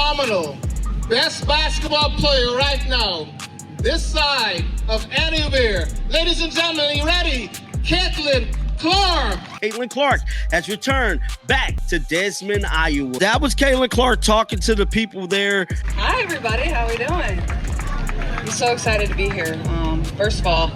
Phenomenal. Best basketball player right now. This side of anywhere. Ladies and gentlemen, are you ready? Caitlin Clark. Caitlin Clark has returned back to Desmond, Iowa. That was Caitlin Clark talking to the people there. Hi, everybody. How we doing? I'm so excited to be here. First of all,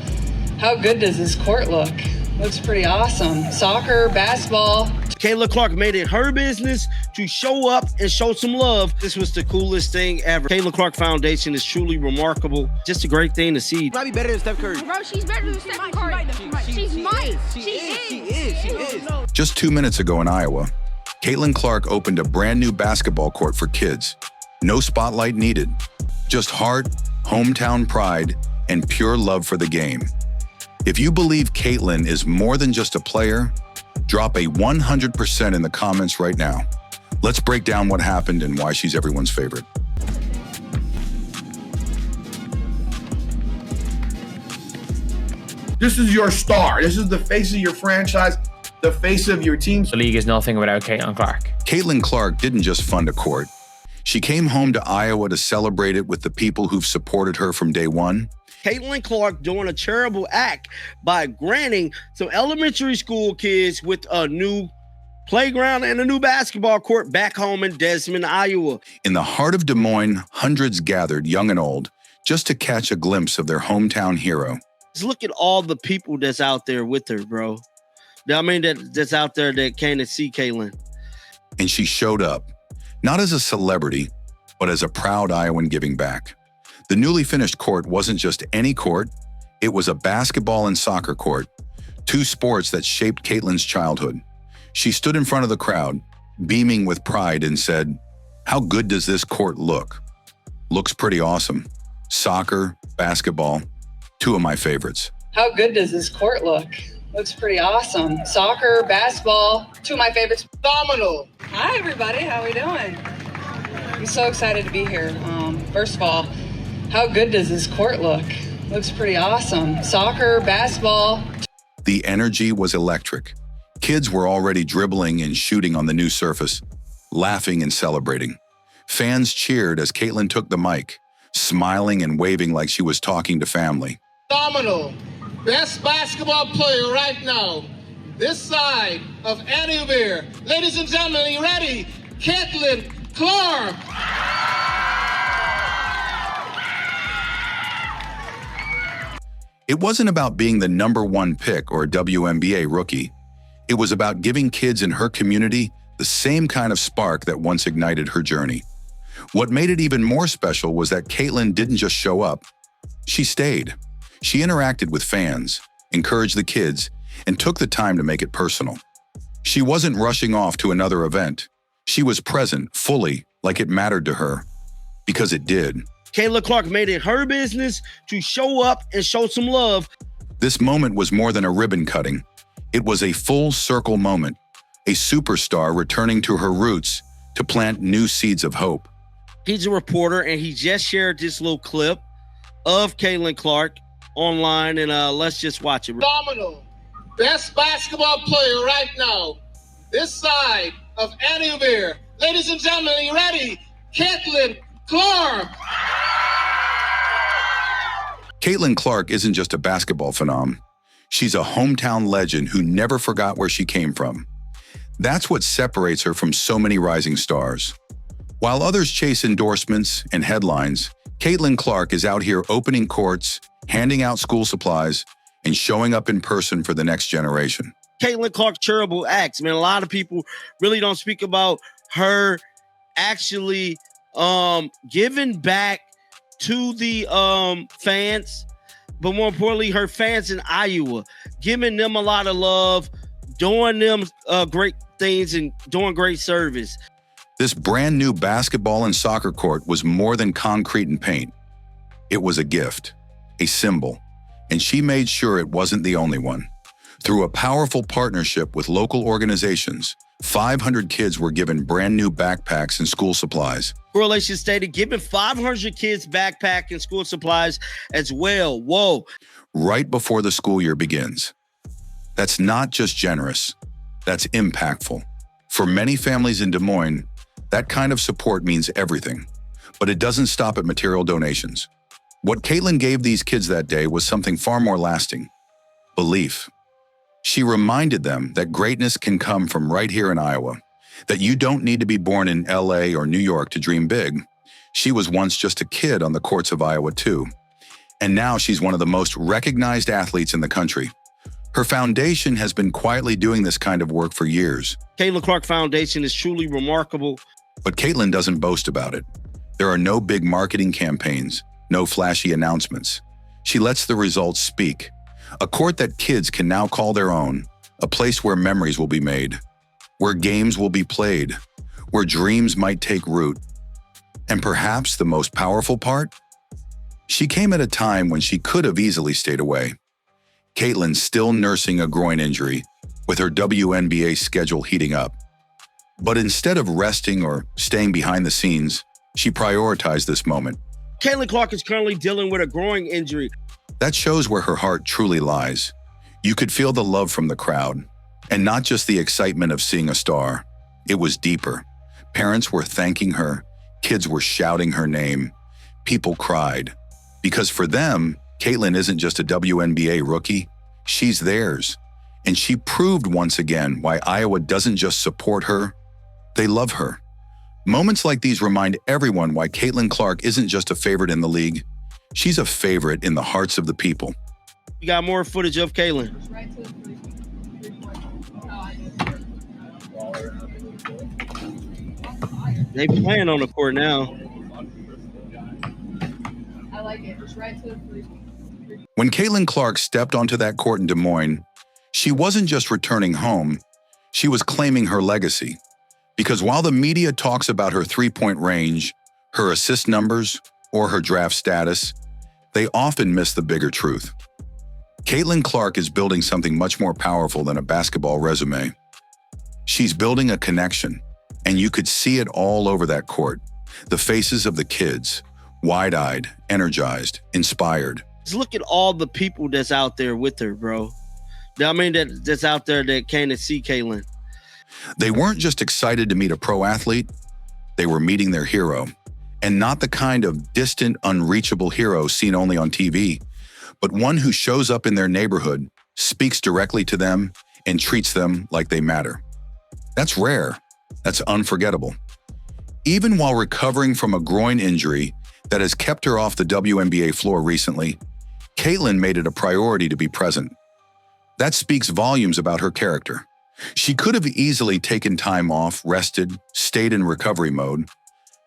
how good does this court look? Looks pretty awesome. Soccer, basketball. Caitlin Clark made it her business to show up and show some love. This was the coolest thing ever. Caitlin Clark Foundation is truly remarkable. Just a great thing to see. Might be better than Steph Curry. Bro, she's better than Steph Curry. She is. Just 2 minutes ago in Iowa, Caitlin Clark opened a brand new basketball court for kids. No spotlight needed. Just heart, hometown pride, and pure love for the game. If you believe Caitlin is more than just a player, drop a 100% in the comments right now. Let's break down what happened and why she's everyone's favorite. This is your star. This is the face of your franchise, the face of your team. The league is nothing without Caitlin Clark. Caitlin Clark didn't just fund a court. She came home to Iowa to celebrate it with the people who've supported her from day one. Caitlin Clark doing a charitable act by granting some elementary school kids with a new playground and a new basketball court back home in Desmond, Iowa. In the heart of Des Moines, hundreds gathered, young and old, just to catch a glimpse of their hometown hero. Just look at all the people that's out there with her, bro. I mean, that's out there that came to see Caitlin. And she showed up, not as a celebrity, but as a proud Iowan giving back. The newly finished court wasn't just any court, it was a basketball and soccer court, two sports that shaped Caitlin's childhood. She stood in front of the crowd, beaming with pride, and said, "How good does this court look?" Looks pretty awesome. Soccer, basketball, two of my favorites. How good does this court look? Looks pretty awesome. Soccer, basketball, two of my favorites. Phenomenal. Hi, everybody. How we doing? I'm so excited to be here. First of all, how good does this court look? Looks pretty awesome. Soccer, basketball. The energy was electric. Kids were already dribbling and shooting on the new surface, laughing and celebrating. Fans cheered as Caitlin took the mic, smiling and waving like she was talking to family. Phenomenal. Best basketball player right now. This side of anywhere. Ladies and gentlemen, are you ready? Caitlin Clark. It wasn't about being the #1 pick or a WNBA rookie. It was about giving kids in her community the same kind of spark that once ignited her journey. What made it even more special was that Caitlin didn't just show up. She stayed. She interacted with fans, encouraged the kids, and took the time to make it personal. She wasn't rushing off to another event. She was present, fully, like it mattered to her. Because it did. Caitlin Clark made it her business to show up and show some love. This moment was more than a ribbon cutting. It was a full circle moment, a superstar returning to her roots to plant new seeds of hope. He's a reporter, and he just shared this little clip of Caitlin Clark online, and let's just watch it. Phenomenal. Best basketball player right now. This side of anywhere. Ladies and gentlemen, are you ready? Caitlin Clark. Caitlin Clark isn't just a basketball phenom. She's a hometown legend who never forgot where she came from. That's what separates her from so many rising stars. While others chase endorsements and headlines, Caitlin Clark is out here opening courts, handing out school supplies, and showing up in person for the next generation. Caitlin Clark charitable acts. Man, a lot of people really don't speak about her actually giving back to the fans, but more importantly, her fans in Iowa, giving them a lot of love, doing them great things and doing great service. This brand new basketball and soccer court was more than concrete and paint. It was a gift, a symbol, and she made sure it wasn't the only one. Through a powerful partnership with local organizations, 500 kids were given brand new backpacks and school supplies. Correlation stated giving 500 kids backpack and school supplies as well. Whoa. Right before the school year begins. That's not just generous, that's impactful. For many families in Des Moines, That kind of support means everything, but it doesn't stop at material donations. What Caitlin gave these kids that day was something far more lasting: belief. She reminded them that greatness can come from right here in Iowa, that you don't need to be born in LA or New York to dream big. She was once just a kid on the courts of Iowa too, and now she's one of the most recognized athletes in the country. Her foundation has been quietly doing this kind of work for years. Caitlin Clark Foundation is truly remarkable. But Caitlin doesn't boast about it. There are no big marketing campaigns, no flashy announcements. She lets the results speak. A court that kids can now call their own, a place where memories will be made, where games will be played, where dreams might take root. And perhaps the most powerful part? She came at a time when she could have easily stayed away. Caitlin still nursing a groin injury, with her WNBA schedule heating up. But instead of resting or staying behind the scenes, she prioritized this moment. Caitlin Clark is currently dealing with a groin injury. That shows where her heart truly lies. You could feel the love from the crowd, and not just the excitement of seeing a star. It was deeper. Parents were thanking her, kids were shouting her name, people cried. Because for them, Caitlin isn't just a WNBA rookie, she's theirs. And she proved once again why Iowa doesn't just support her, they love her. Moments like these remind everyone why Caitlin Clark isn't just a favorite in the league, she's a favorite in the hearts of the people. We got more footage of Caitlin. They playing on the court now. I like it. Just right to the three. When Caitlin Clark stepped onto that court in Des Moines, she wasn't just returning home, she was claiming her legacy. Because while the media talks about her three-point range, her assist numbers, or her draft status, they often miss the bigger truth. Caitlin Clark is building something much more powerful than a basketball resume. She's building a connection, and you could see it all over that court. The faces of the kids, wide-eyed, energized, inspired. Just look at all the people that's out there with her, bro. I mean, that's out there that came to see Caitlin. They weren't just excited to meet a pro athlete, they were meeting their hero. And not the kind of distant, unreachable hero seen only on TV, but one who shows up in their neighborhood, speaks directly to them, and treats them like they matter. That's rare. That's unforgettable. Even while recovering from a groin injury that has kept her off the WNBA floor recently, Caitlin made it a priority to be present. That speaks volumes about her character. She could have easily taken time off, rested, stayed in recovery mode,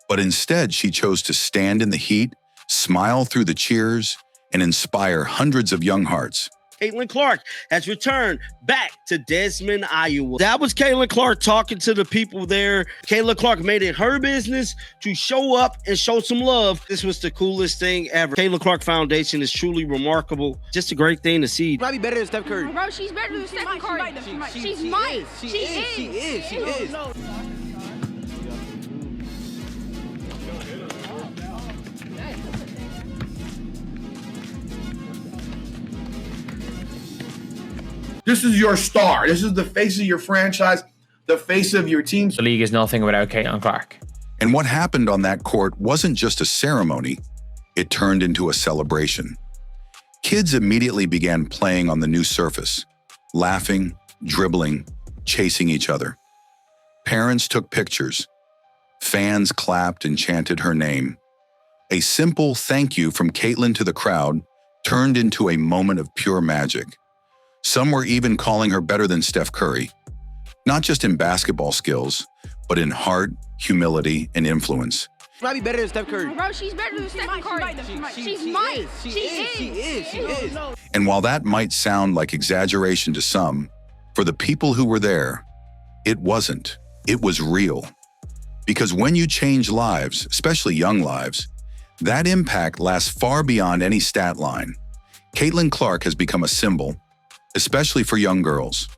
but instead she chose to stand in the heat, smile through the cheers, and inspire hundreds of young hearts. Caitlin Clark has returned back to Desmond, Iowa. That was Caitlin Clark talking to the people there. Caitlin Clark made it her business to show up and show some love. This was the coolest thing ever. Caitlin Clark Foundation is truly remarkable. Just a great thing to see. Probably better than Steph Curry. Bro, she's better than Stephen Curry. She's mine. She is. This is your star. This is the face of your franchise, the face of your team. The league is nothing without Caitlin Clark. And what happened on that court wasn't just a ceremony, it turned into a celebration. Kids immediately began playing on the new surface, laughing, dribbling, chasing each other. Parents took pictures. Fans clapped and chanted her name. A simple thank you from Caitlin to the crowd turned into a moment of pure magic. Some were even calling her better than Steph Curry, not just in basketball skills, but in heart, humility, and influence. Probably better than Steph Curry. Bro, she's better than Stephen Curry. She's mine. She is. And while that might sound like exaggeration to some, for the people who were there, it wasn't. It was real. Because when you change lives, especially young lives, that impact lasts far beyond any stat line. Caitlin Clark has become a symbol, especially for young girls.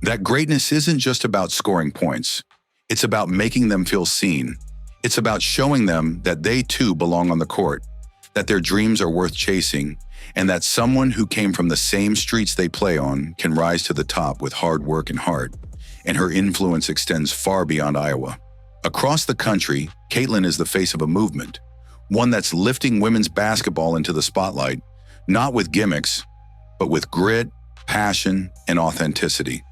That greatness isn't just about scoring points. It's about making them feel seen. It's about showing them that they too belong on the court, that their dreams are worth chasing, and that someone who came from the same streets they play on can rise to the top with hard work and heart. And her influence extends far beyond Iowa. Across the country, Caitlin is the face of a movement, one that's lifting women's basketball into the spotlight, not with gimmicks, but with grit, passion, and authenticity.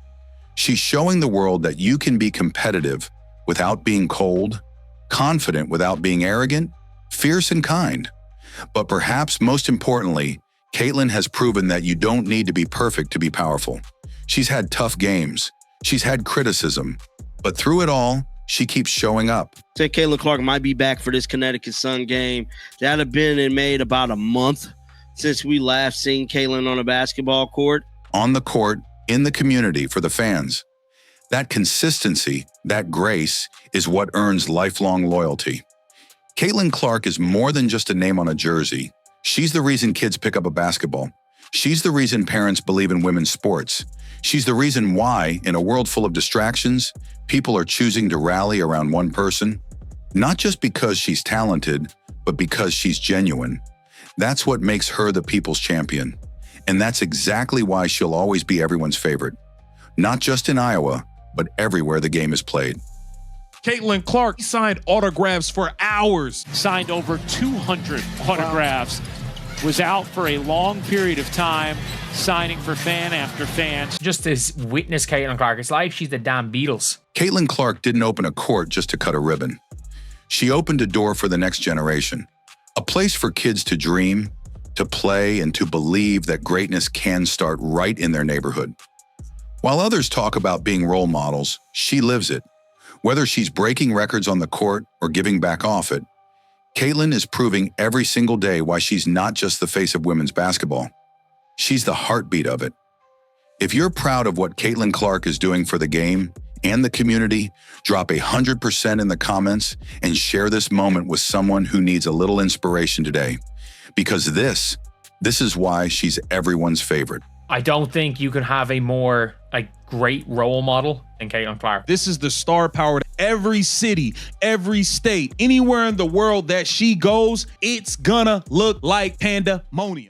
She's showing the world that you can be competitive without being cold, confident without being arrogant, fierce and kind. But perhaps most importantly, Caitlin has proven that you don't need to be perfect to be powerful. She's had tough games. She's had criticism. But through it all, she keeps showing up. Said Caitlin Clark might be back for this Connecticut Sun game. That had been and made about a month since we last seen Caitlin on a basketball court. On the court, in the community, for the fans. That consistency, that grace, is what earns lifelong loyalty. Caitlin Clark is more than just a name on a jersey. She's the reason kids pick up a basketball. She's the reason parents believe in women's sports. She's the reason why, in a world full of distractions, people are choosing to rally around one person. Not just because she's talented, but because she's genuine. That's what makes her the people's champion. And that's exactly why she'll always be everyone's favorite. Not just in Iowa, but everywhere the game is played. Caitlin Clark signed autographs for hours. Signed over 200 autographs. Was out for a long period of time, signing for fan after fan. Just to witness Caitlin Clark, it's like she's the damn Beatles. Caitlin Clark didn't open a court just to cut a ribbon. She opened a door for the next generation. A place for kids to dream, to play, and to believe that greatness can start right in their neighborhood. While others talk about being role models, she lives it. Whether she's breaking records on the court or giving back off it, Caitlin is proving every single day why she's not just the face of women's basketball. She's the heartbeat of it. If you're proud of what Caitlin Clark is doing for the game and the community, drop 100% in the comments and share this moment with someone who needs a little inspiration today. Because this is why she's everyone's favorite. I don't think you can have a more great role model than Caitlin Clark. This is the star power. Every city, every state, anywhere in the world that she goes, it's gonna look like pandemonium.